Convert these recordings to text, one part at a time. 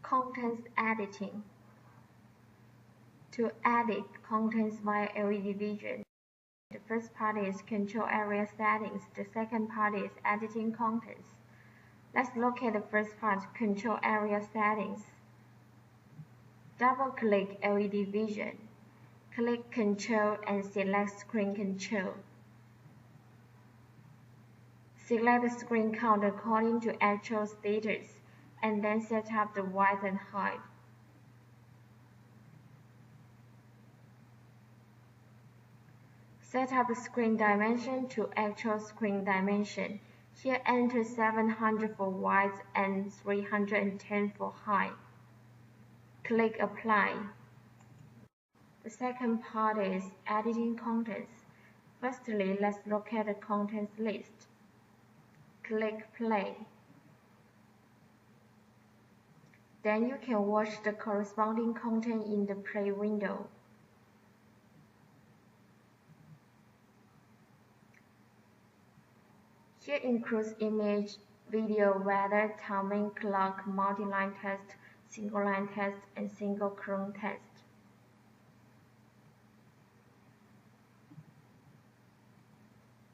Content editing. To edit contents via LEDVision, the first part is control area settings. The second part is editing contents. Let's look at the first part, control area settings. Double-click LEDVision. Click Control and select Screen Control. Select the screen count according to actual status, and then set up the width and height. Set up the screen dimension to actual screen dimension. Here enter 700 for width and 310 for height. Click Apply. The second part is editing contents. Firstly, let's look at the contents list. Click Play. Then you can watch the corresponding content in the Play window. Here includes image, video, weather, timing, clock, multi-line text, single-line text, and single-column text.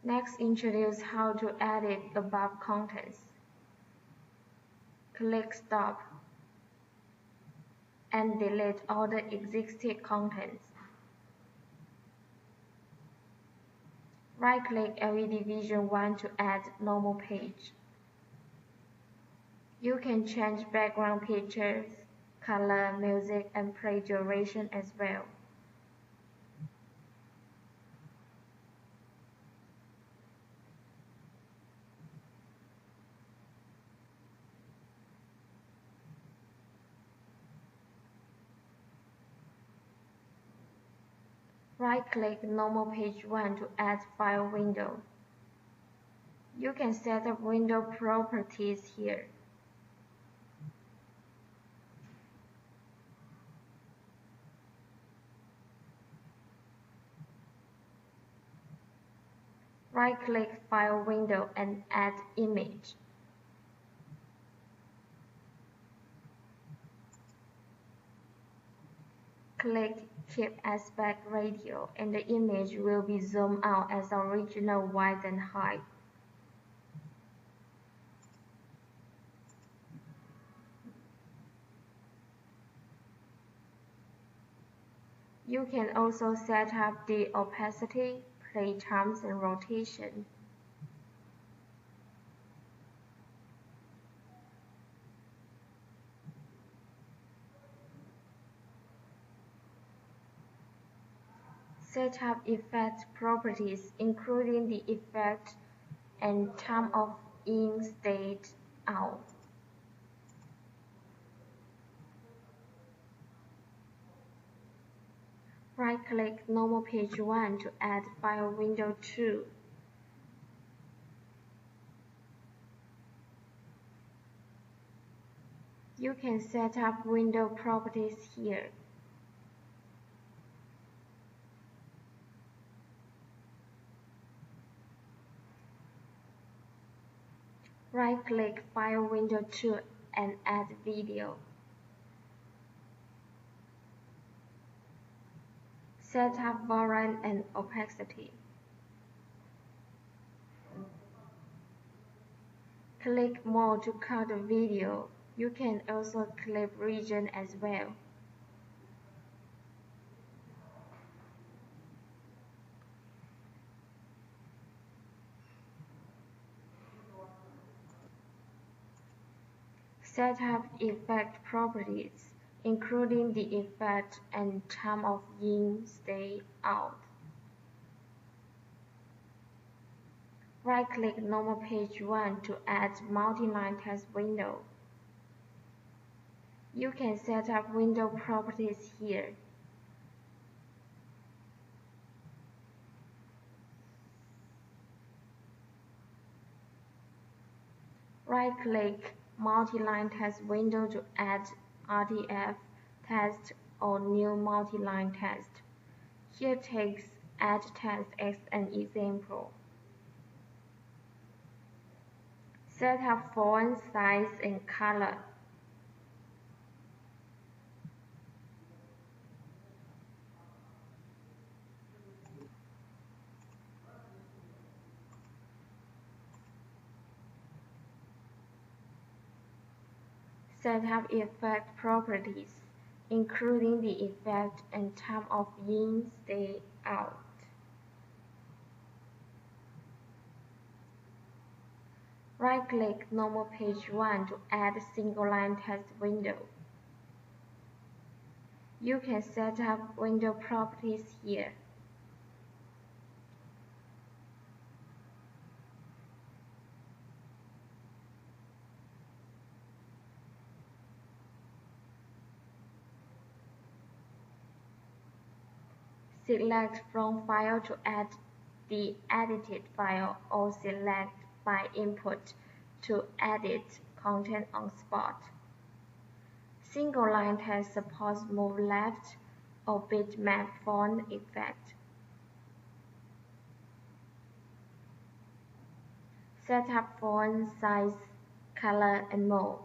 Next, introduce how to edit above contents. Click Stop and delete all the existing contents. Right-click LEDVision 1 to add normal page. You can change background pictures, color, music, and play duration as well. Right-click Normal Page 1 to add File window. You can set up window properties here. Right-click File window and add Image. Click Keep Aspect Ratio and the image will be zoomed out as original width and height. You can also set up the opacity, play times, and rotation. Set up effect properties, including the effect and time of in, state, out. Right-click Normal Page 1 to add File window 2. You can set up window properties here. Right-click File window 2 and add Video. Set up variance and opacity. Click More to cut the video. You can also clip region as well. Set up effect properties, including the effect and time of in, state, out. Right-click Normal Page 1 to add multi-line text window. You can set up window properties here. Right-click Multi-line text window to add RTF text or new multi-line text. Here takes add text as an example. Set up font size and color. Set up effect properties, including the effect and time of in, stay, out. Right-click normal page 1 to add a single-line text window. You can set up window properties here. Select from file to add the edited file or select by input to edit content on spot. Single line text supports move left or bitmap font effect. Set up font size, color, and more.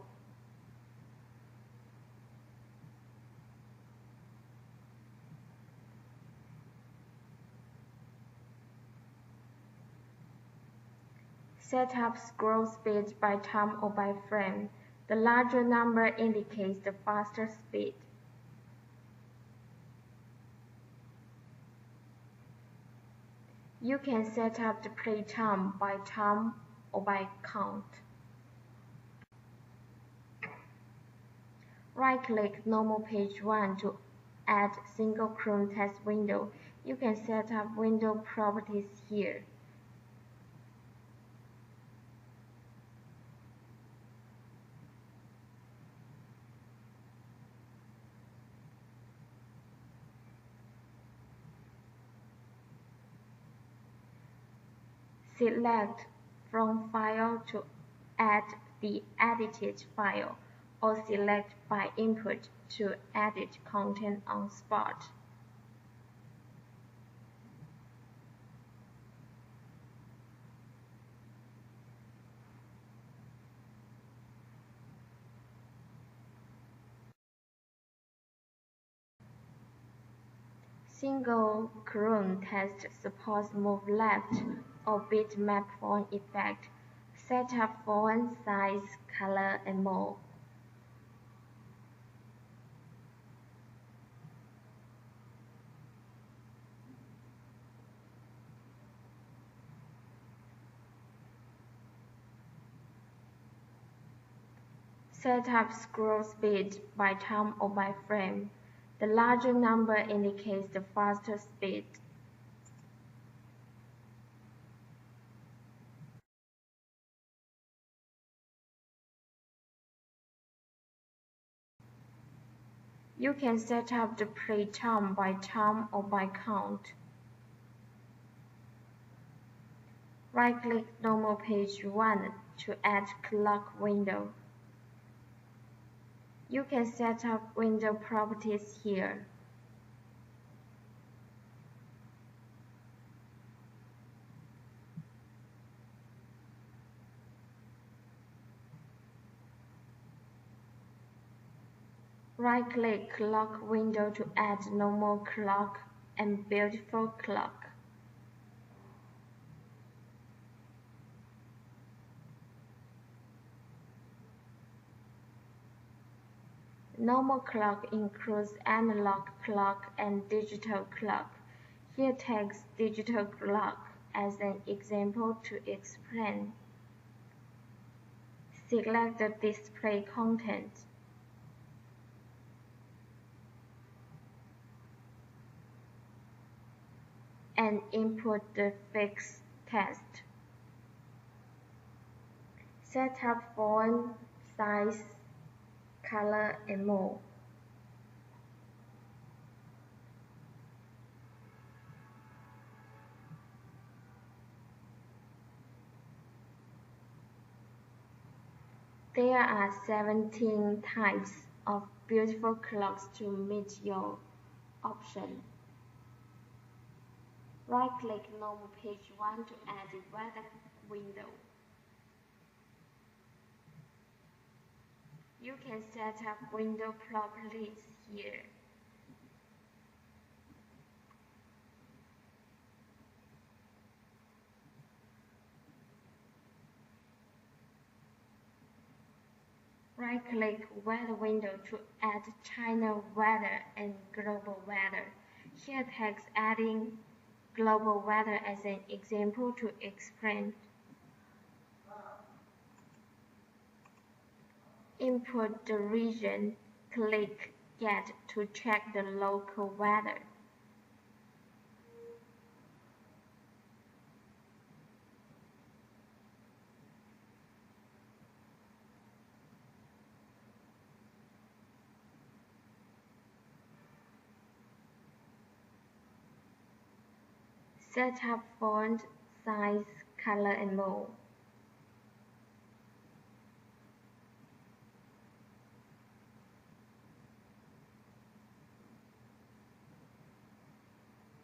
Set up scroll speed by time or by frame. The larger number indicates the faster speed. You can set up the play time by time or by count. Right-click normal page 1 to add single Chrome text window. You can set up window properties here. Select from file to add the edited file, or select by input to edit content on spot. Single Chrome text supports move left or bitmap font effect. Set up font size, color, and more. Set up scroll speed by time or by frame. The larger number indicates the faster speed. You can set up the play time by time or by count. Right-click normal page 1 to add clock window. You can set up window properties here. Right-click clock window to add normal clock and beautiful clock. Normal clock includes analog clock and digital clock. Here takes digital clock as an example to explain. Select the display content and input the fixed text. Set up font size, color, and more. There are 17 types of beautiful clocks to meet your option. Right-click normal page 1 to add the weather window. You can set up window properties here. Right-click Weather window to add China weather and global weather. Here text adding global weather as an example to explain. Input the region, click Get to check the local weather. Set up font, size, color, and more.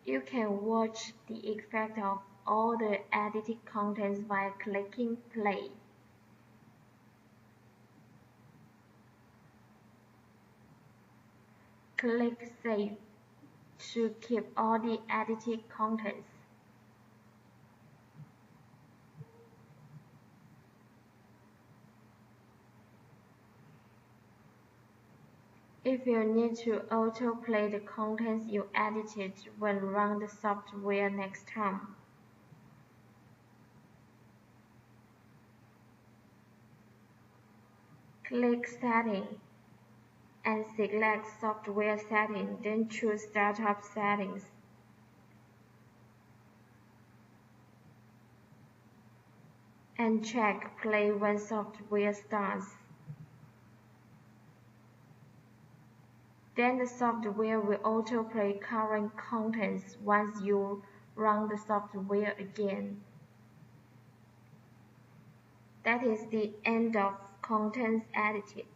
You can watch the effect of all the edited contents by clicking play. Click Save to keep all the edited contents. If you need to autoplay the contents you edited when run the software next time, click Setting and select Software Setting, then choose Startup Settings. And check Play when software starts. Then the software will autoplay current contents once you run the software again. That is the end of contents edited.